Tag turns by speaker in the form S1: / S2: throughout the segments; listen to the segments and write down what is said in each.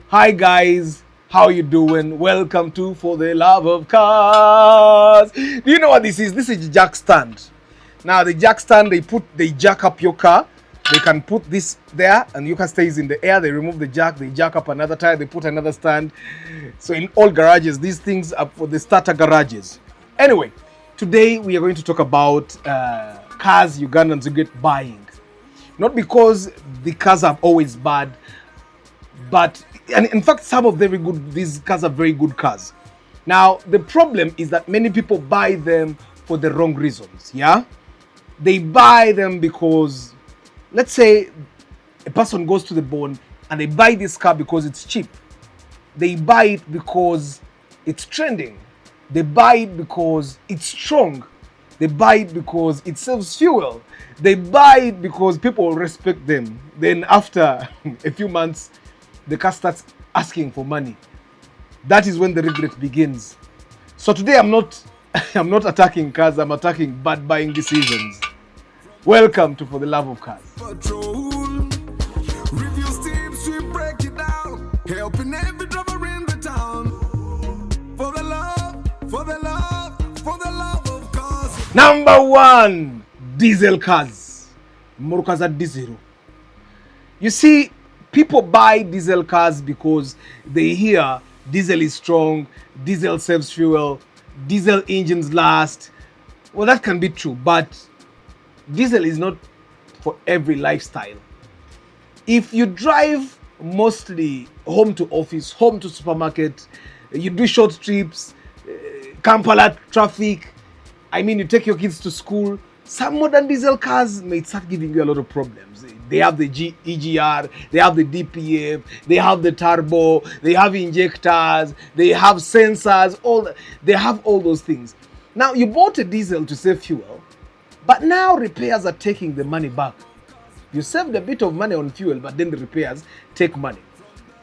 S1: Hi guys, how you doing? Welcome to For the Love of Cars. Do you know what this is? This is jack stand. Now the jack stand, they jack up your car. They can put this there and your car stays in the air. They remove the jack, they jack up another tire, they put another stand. So in all garages, these things are for the starter garages. Anyway, today we are going to talk about cars Ugandans get buying. Not because the cars are always bad, but and in fact some of very good, these cars are very good cars. Now the problem is that many people buy them for the wrong reasons. Yeah, they buy them because, let's say a person goes to the bone and they buy this car because it's cheap. They buy it because it's trending. They buy it because it's strong. They buy it because it saves fuel. They buy it because people respect them. Then after a few months, the car starts asking for money. That is when the regret begins. So today I'm not I'm not attacking cars, I'm attacking bad buying decisions. Welcome to For the Love of Cars.
S2: Patrol. Review tips, we break it down. Helping every driver in the town. For the love, for the love, for the love of cars.
S1: Number one, diesel cars. Murukaza diesel. You see, people buy diesel cars because they hear diesel is strong, diesel saves fuel, diesel engines last. Well, that can be true, but diesel is not for every lifestyle. If you drive mostly home to office, home to supermarket, you do short trips, Kampala traffic, you take your kids to school, some modern diesel cars may start giving you a lot of problems. They have the EGR, they have the DPF, they have the turbo, they have injectors, they have sensors, they have all those things. Now, you bought a diesel to save fuel, but now repairs are taking the money back. You saved a bit of money on fuel, but then the repairs take money.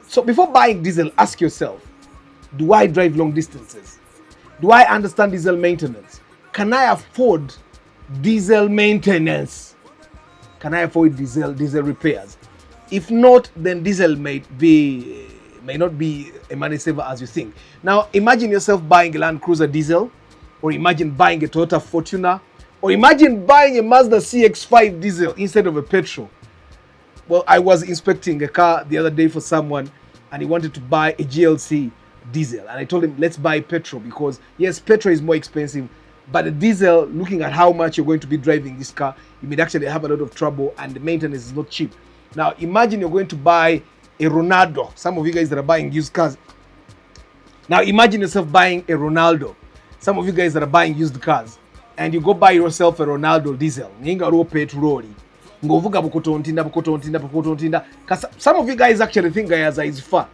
S1: So before buying diesel, ask yourself, do I drive long distances? Do I understand diesel maintenance? Can I afford diesel maintenance? Can I afford diesel repairs? If not, then diesel may not be a money saver as you think. Now imagine yourself buying a Land Cruiser diesel, or imagine buying a Toyota Fortuner, or imagine buying a Mazda CX-5 diesel instead of a petrol. Well, I was inspecting a car the other day for someone and he wanted to buy a GLC diesel, and I told him let's buy petrol because yes, petrol is more expensive, but the diesel, looking at how much you're going to be driving this car, you may actually have a lot of trouble and the maintenance is not cheap. Now imagine you're going to buy a Ronaldo. Some of you guys that are buying used cars, now imagine yourself buying a Ronaldo. Some of you guys that are buying used cars, and you go buy yourself a Ronaldo diesel, petrol. Some of you guys actually think Gayaza is far.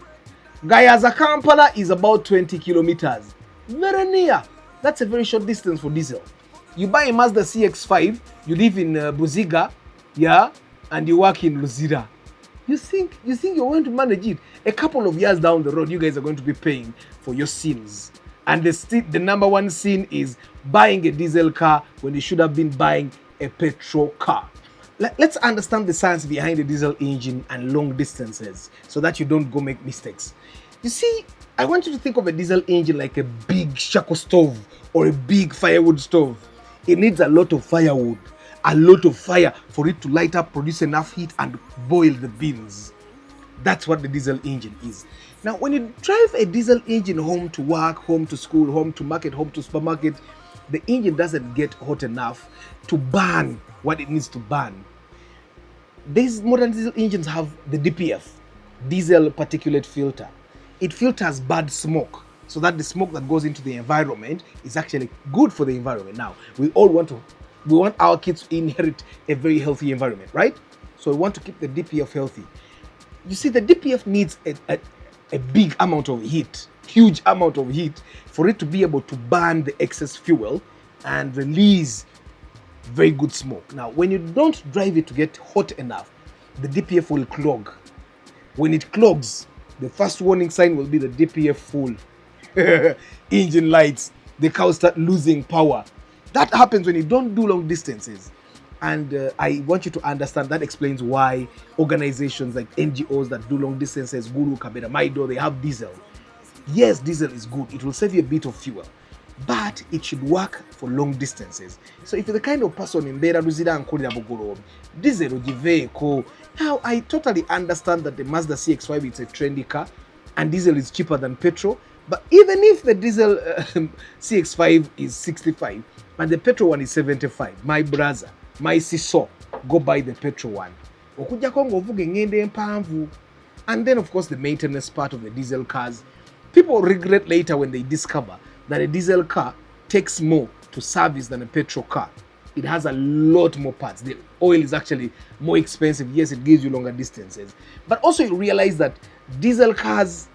S1: Gayaza Kampala is about 20 kilometers. Very near. That's a very short distance for diesel. You buy a Mazda CX-5, you live in Buziga, yeah, and you work in Luzira. You think you're going to manage it? A couple of years down the road, you guys are going to be paying for your sins. And the number one sin is buying a diesel car when you should have been buying a petrol car. Let's understand the science behind the diesel engine and long distances so that you don't go make mistakes. You see, I want you to think of a diesel engine like a big charcoal stove or a big firewood stove. It needs a lot of firewood, a lot of fire for it to light up, produce enough heat and boil the beans. That's what the diesel engine is. Now, when you drive a diesel engine home to work, home to school, home to market, home to supermarket, the engine doesn't get hot enough to burn what it needs to burn. These modern diesel engines have the DPF, diesel particulate filter. It filters bad smoke so that the smoke that goes into the environment is actually good for the environment. Now, we want our kids to inherit a very healthy environment, right? So we want to keep the DPF healthy. You see, the DPF needs a big amount of heat, huge amount of heat for it to be able to burn the excess fuel and release very good smoke. Now, when you don't drive it to get hot enough, the DPF will clog. When it clogs, the first warning sign will be the DPF full. Engine lights, the car will start losing power. That happens when you don't do long distances. And I want you to understand that explains why organizations like NGOs that do long distances, Guru, Kabera, Maido, they have diesel. Yes, diesel is good. It will save you a bit of fuel, but it should work for long distances. So if you're the kind of person in Bera Luzida and Korea Bogoro, diesel will give. Now I totally understand that the Mazda CX-5 is a trendy car and diesel is cheaper than petrol. But even if the diesel CX-5 is 65 and the petrol one is 75, my brother, my sister, go buy the petrol one. And then of course the maintenance part of the diesel cars. People regret later when they discover that a diesel car takes more to service than a petrol car. It has a lot more parts. The oil is actually more expensive. Yes, it gives you longer distances. But also you realize that diesel cars,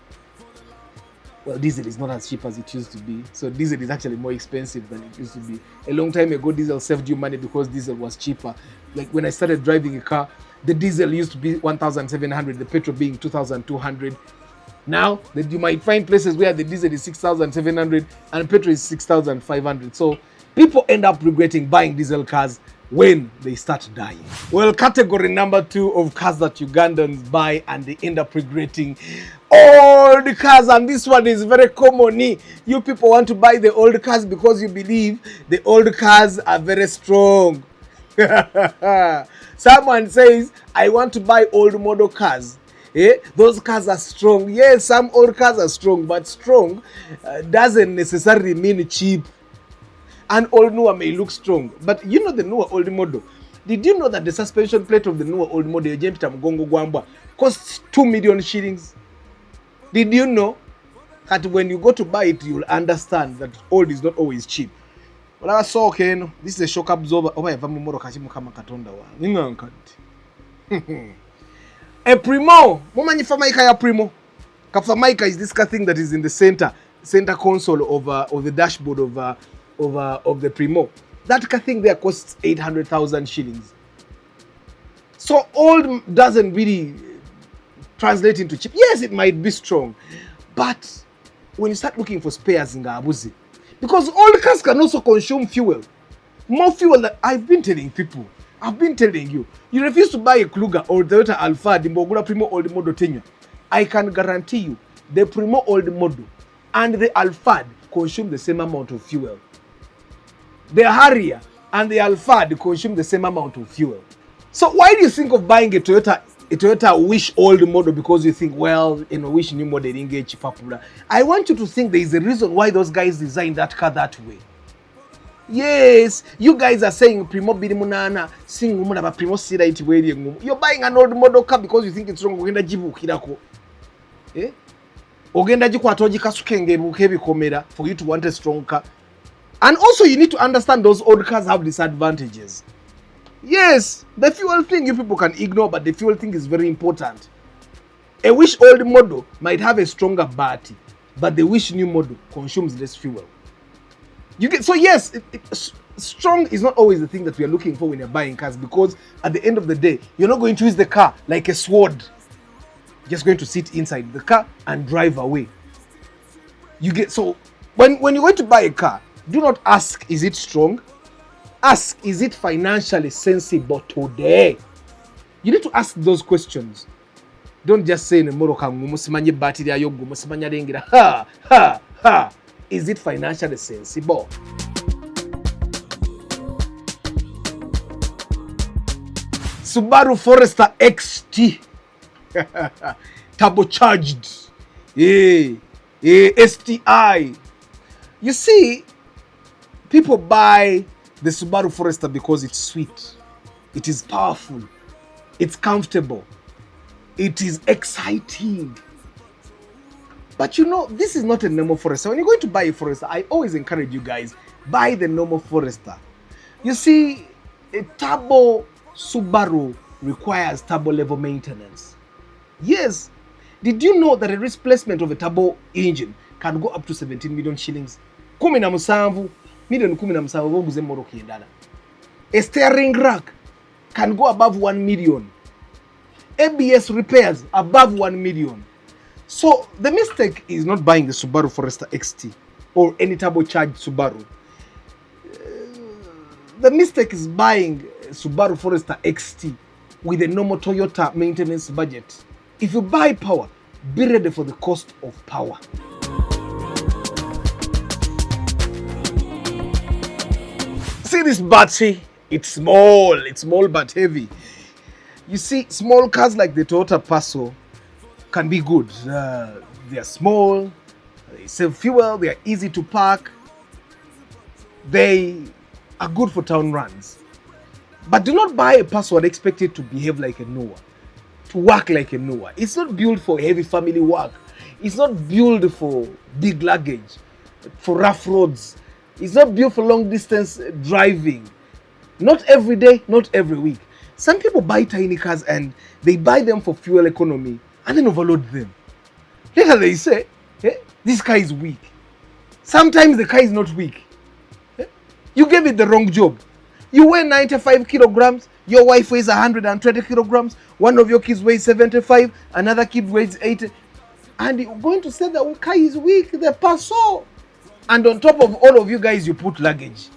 S1: well, diesel is not as cheap as it used to be. So diesel is actually more expensive than it used to be. A long time ago, diesel saved you money because diesel was cheaper. Like when I started driving a car, the diesel used to be 1,700, the petrol being 2,200. Now, you might find places where the diesel is 6,700 and petrol is 6,500. So people end up regretting buying diesel cars when they start dying. Well, category number 2 of cars that Ugandans buy and they end up regretting, old cars. And this one is very common. You people want to buy the old cars because you believe the old cars are very strong. Someone says, I want to buy old model cars. Those cars are strong. Yes, some old cars are strong, but strong doesn't necessarily mean cheap. An old newer may look strong, but you know the newer old model. Did you know that the suspension plate of the newer old model costs 2 million shillings? Did you know that when you go to buy it, you'll understand that old is not always cheap? Well, I saw, okay, no, this is a shock absorber. A Primo, ya Primo. Kafamaika is this car thing that is in the center console of the dashboard of the Primo. That car thing there costs 800,000 shillings. So old doesn't really translate into cheap. Yes, it might be strong, but when you start looking for spares in Gabuzi, because old cars can also consume fuel, more fuel that I've been telling people. I've been telling you, you refuse to buy a Kluger or Toyota Alphard, the Mbogula Primo old model tenure. I can guarantee you, the Primo old model and the Alphard consume the same amount of fuel. The Harrier and the Alphard consume the same amount of fuel. So why do you think of buying a Toyota Wish old model? Because you think, well, Wish new model didn't get cheaper. I want you to think there is a reason why those guys designed that car that way. Yes, you guys are saying Primo Birimunana, sing woman Primo Sira it wearing. You're buying an old model car because you think it's wrong. Ogenda jibu kirako. Ogenda jikwatoji kasukenge bukebi komera for you to want a strong car. And also you need to understand those old cars have disadvantages. Yes, the fuel thing you people can ignore, but the fuel thing is very important. A Wish old model might have a stronger battery, but the Wish new model consumes less fuel. So yes, strong is not always the thing that we are looking for when you're buying cars, because at the end of the day, you're not going to use the car like a sword. You're just going to sit inside the car and drive away. So when you're going to buy a car, do not ask, is it strong? Ask, is it financially sensible today? You need to ask those questions. Don't just say ha. Is it financially sensible? Subaru Forester XT. Turbocharged. STI. You see, people buy the Subaru Forester because it's sweet. It is powerful. It's comfortable. It is exciting. But you know, this is not a normal Forester. When you're going to buy a Forester, I always encourage you guys, buy the normal Forester. You see, a turbo Subaru requires turbo level maintenance. Yes. Did you know that a replacement of a turbo engine can go up to 17 million shillings? A steering rack can go above 1 million. ABS repairs above 1 million. So the mistake is not buying the Subaru Forester XT or any turbocharged Subaru. The mistake is buying Subaru Forester XT with a normal Toyota maintenance budget. If you buy power, be ready for the cost of power. See this battery? It's small but heavy. You see, small cars like the Toyota Passo can be good. They are small, they save fuel, they are easy to park, they are good for town runs. But do not buy a Passo and expect it to behave like a Noah, to work like a Noah. It's not built for heavy family work. It's not built for big luggage, for rough roads. It's not built for long distance driving. Not every day, not every week. Some people buy tiny cars and they buy them for fuel economy and then overload them. Later they say, this car is weak. Sometimes the car is not weak. You gave it the wrong job. You weigh 95 kilograms, your wife weighs 120 kilograms, one of your kids weighs 75, another kid weighs 80. And you're going to say that the car is weak, the Passo. And on top of all of you guys, you put luggage.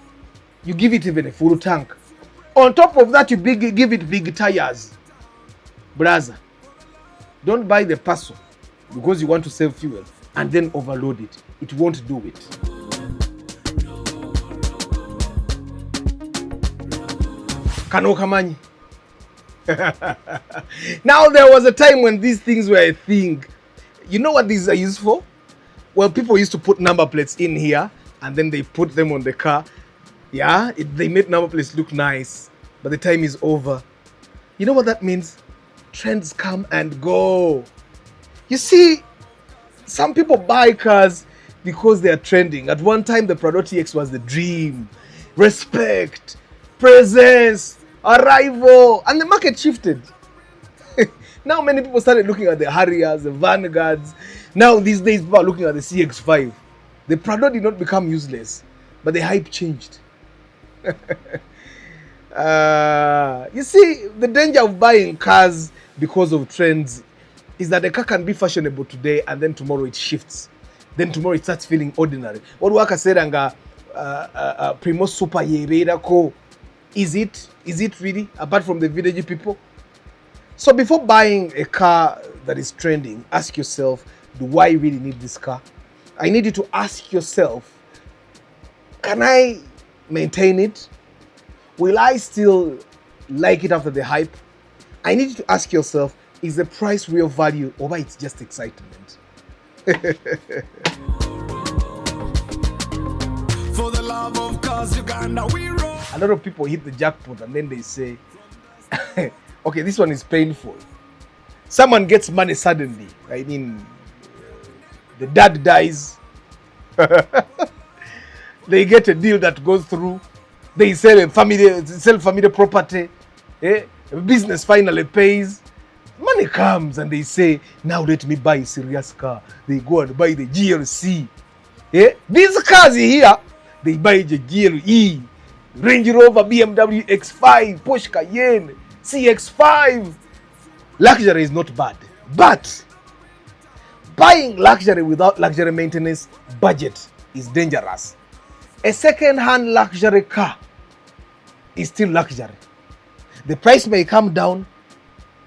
S1: You give it even a full tank. On top of that, you give it big tires. Brother, don't buy the Passo because you want to save fuel and then overload it. It won't do it. Kanokamanyi. Now there was a time when these things were a thing. You know what these are used for? Well, people used to put number plates in here and then they put them on the car. Yeah, they made number plates look nice, but the time is over. You know what that means? Trends come and go. You see, some people buy cars because they are trending. At one time, the Prado TX was the dream. Respect, presence, arrival, and the market shifted. Now many people started looking at the Harriers, the Vanguards. Now these days people are looking at the CX-5. The Prado did not become useless, but the hype changed. You see, the danger of buying cars because of trends is that the car can be fashionable today and then tomorrow it shifts. Then tomorrow it starts feeling ordinary. What Waka said, Primo Super Yereda Co. Is it really, apart from the village people? So before buying a car that is trending, ask yourself, do I really need this car? I need you to ask yourself, can I maintain it? Will I still like it after the hype? I need you to ask yourself, is the price real value or it's just excitement?
S2: For the love of cause, Uganda, we roll.
S1: A lot of people hit the jackpot and then they say, okay, this one is painful. Someone gets money suddenly. I mean, the dad dies. They get a deal that goes through. They sell family property. A business finally pays. Money comes and they say, now let me buy a serious car. They go and buy the GLC. These cars here, they buy the GLE, Range Rover, BMW X5, Porsche Cayenne, CX5. Luxury is not bad, but buying luxury without luxury maintenance budget is dangerous. A second-hand luxury car is still luxury. The price may come down,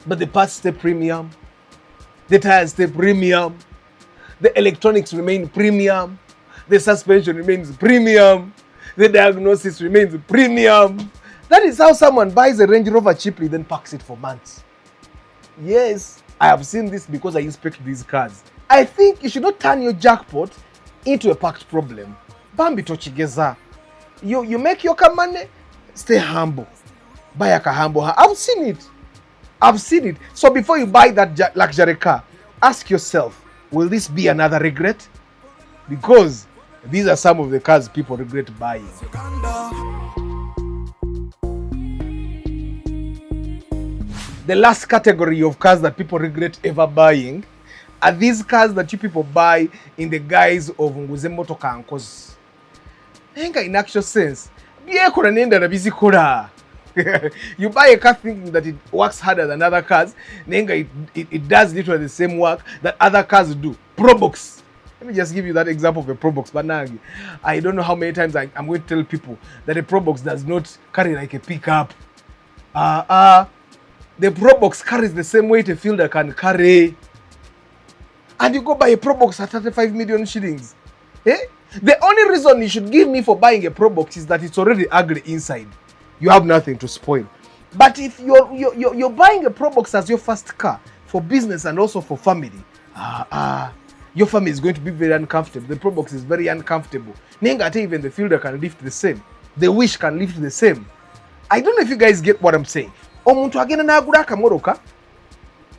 S1: but the parts stay premium, the tires stay premium, the electronics remain premium, the suspension remains premium, the diagnosis remains premium. That is how someone buys a Range Rover cheaply, then parks it for months. Yes, I have seen this because I inspect these cars. I think you should not turn your jackpot into a parked problem. Bambi tochigeza. You make your car money, stay humble. Buy a car humble. I've seen it. So before you buy that luxury car, ask yourself, will this be another regret? Because these are some of the cars people regret buying. The last category of cars that people regret ever buying are these cars that you people buy in the guise of nguze motoka nkozi. In actual sense, you buy a car thinking that it works harder than other cars. It does literally the same work that other cars do. Probox. Let me just give you that example of a Probox. But now, I don't know how many times I'm going to tell people that a Probox does not carry like a pickup. The Pro Box carries the same weight a fielder can carry. And you go buy a Pro Box at 35 million shillings. Eh? The only reason you should give me for buying a Pro Box is that it's already ugly inside. You have nothing to spoil. But if you're buying a Pro Box as your first car for business and also for family, your family is going to be very uncomfortable. The Pro Box is very uncomfortable. Nengate even the fielder can lift the same. The Wish can lift the same. I don't know if you guys get what I'm saying. Omuntu agenda n'agula akamoroka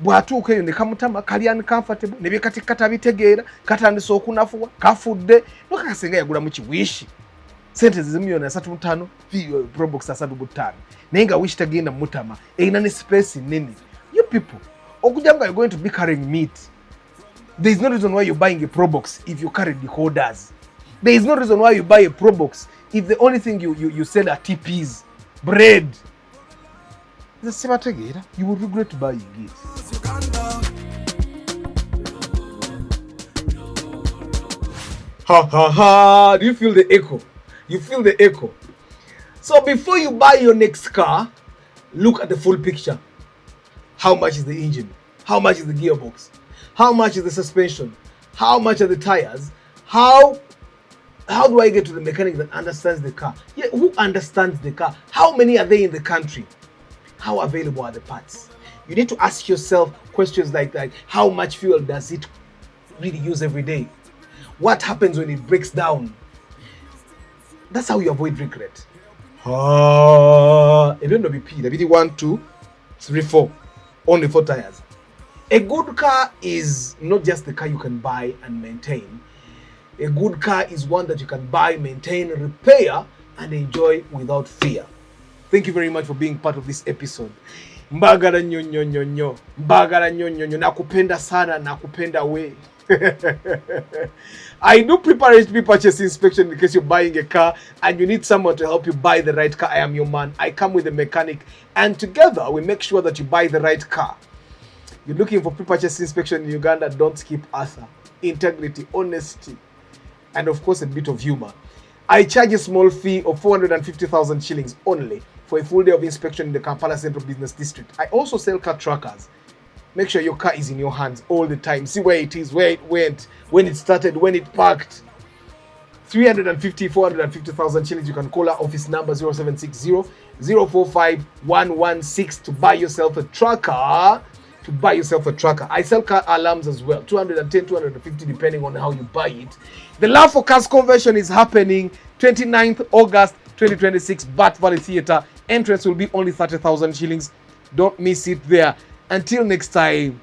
S1: bw'atuuka eyo ne kamutama kali uncomfortable ne byekati katabitegeera katandise okunafuwa kafudde nokakasenga yagula mu kiwishi sente zimiliyoni 35 Pro Box 35 naye nga Wish tagenda mutama erina ne space nene. You people okujja nga you're going to be carrying meat. There is no reason why you're buying a Pro Box if you carry decoders. There is no reason why you buy a Pro Box if the only thing you sell are TPs, bread. You will regret buying it. Ha ha ha! Do you feel the echo? You feel the echo? So before you buy your next car, look at the full picture. How much is the engine? How much is the gearbox? How much is the suspension? How much are the tires? How do I get to the mechanic that understands the car? Yeah, who understands the car? How many are there in the country? How available are the parts? You need to ask yourself questions like that. How much fuel does it really use every day? What happens when it breaks down? That's how you avoid regret. Even WP, 1, 2, 3, 4. Only 4 tires. A good car is not just the car you can buy and maintain. A good car is one that you can buy, maintain, repair, and enjoy without fear. Thank you very much for being part of this episode. Mbagala nyonyonyonyo. Mbagala nyonyonyo. Nakupenda sana, nakupenda we. I do pre-purchase inspection in case you're buying a car and you need someone to help you buy the right car. I am your man. I come with a mechanic and together we make sure that you buy the right car. You're looking for pre-purchase inspection in Uganda, don't skip Arthur. Integrity, honesty, and of course a bit of humor. I charge a small fee of 450,000 shillings only for a full day of inspection in the Kampala Central Business District. I also sell car trackers. Make sure your car is in your hands all the time. See where it is, where it went, when it started, when it parked. 450,000 shillings. You can call our office number 0760 045 116 to buy yourself a tracker. I sell car alarms as well. 210, 250 depending on how you buy it. The Love for Cars convention is happening 29th August 2026, Bat Valley Theatre. Entrance will be only 30,000 shillings. Don't miss it there. Until next time.